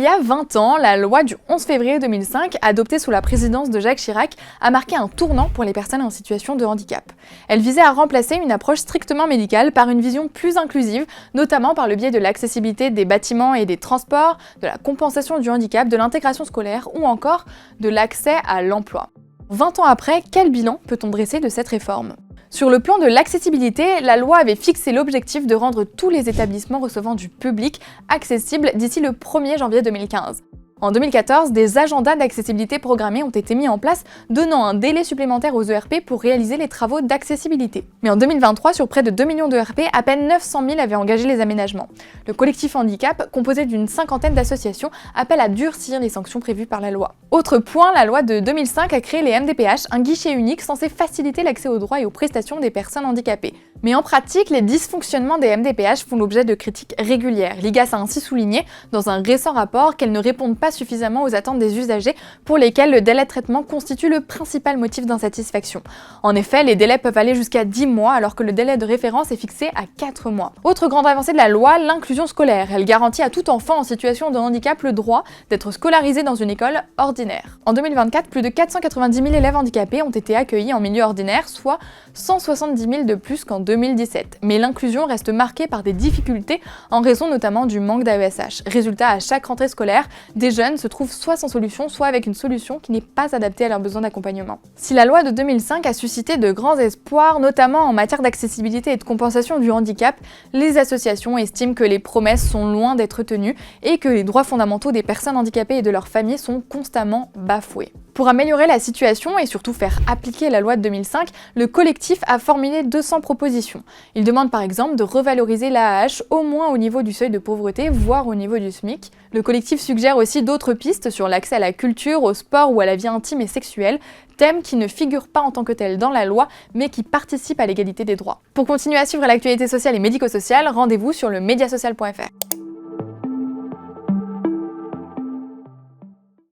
Il y a 20 ans, la loi du 11 février 2005, adoptée sous la présidence de Jacques Chirac, a marqué un tournant pour les personnes en situation de handicap. Elle visait à remplacer une approche strictement médicale par une vision plus inclusive, notamment par le biais de l'accessibilité des bâtiments et des transports, de la compensation du handicap, de l'intégration scolaire ou encore de l'accès à l'emploi. 20 ans après, quel bilan peut-on dresser de cette réforme ? Sur le plan de l'accessibilité, la loi avait fixé l'objectif de rendre tous les établissements recevant du public accessibles d'ici le 1er janvier 2015. En 2014, des agendas d'accessibilité programmés ont été mis en place, donnant un délai supplémentaire aux ERP pour réaliser les travaux d'accessibilité. Mais en 2023, sur près de 2 millions d'ERP, à peine 900 000 avaient engagé les aménagements. Le collectif handicap, composé d'une cinquantaine d'associations, appelle à durcir les sanctions prévues par la loi. Autre point, la loi de 2005 a créé les MDPH, un guichet unique censé faciliter l'accès aux droits et aux prestations des personnes handicapées. Mais en pratique, les dysfonctionnements des MDPH font l'objet de critiques régulières. L'IGAS a ainsi souligné, dans un récent rapport, qu'elles ne répondent pas suffisamment aux attentes des usagers pour lesquels le délai de traitement constitue le principal motif d'insatisfaction. En effet, les délais peuvent aller jusqu'à 10 mois alors que le délai de référence est fixé à 4 mois. Autre grande avancée de la loi, l'inclusion scolaire. Elle garantit à tout enfant en situation de handicap le droit d'être scolarisé dans une école ordinaire. En 2024, plus de 490 000 élèves handicapés ont été accueillis en milieu ordinaire, soit 170 000 de plus qu'en 2017. Mais l'inclusion reste marquée par des difficultés en raison notamment du manque d'AESH. Résultat, à chaque rentrée scolaire, des jeunes se trouvent soit sans solution, soit avec une solution qui n'est pas adaptée à leurs besoins d'accompagnement. Si la loi de 2005 a suscité de grands espoirs, notamment en matière d'accessibilité et de compensation du handicap, les associations estiment que les promesses sont loin d'être tenues et que les droits fondamentaux des personnes handicapées et de leurs familles sont constamment bafoués. Pour améliorer la situation et surtout faire appliquer la loi de 2005, le collectif a formulé 200 propositions. Il demande par exemple de revaloriser l'AAH au moins au niveau du seuil de pauvreté, voire au niveau du SMIC. Le collectif suggère aussi d'autres pistes sur l'accès à la culture, au sport ou à la vie intime et sexuelle, thèmes qui ne figurent pas en tant que tels dans la loi, mais qui participent à l'égalité des droits. Pour continuer à suivre l'actualité sociale et médico-sociale, rendez-vous sur le mediasocial.fr.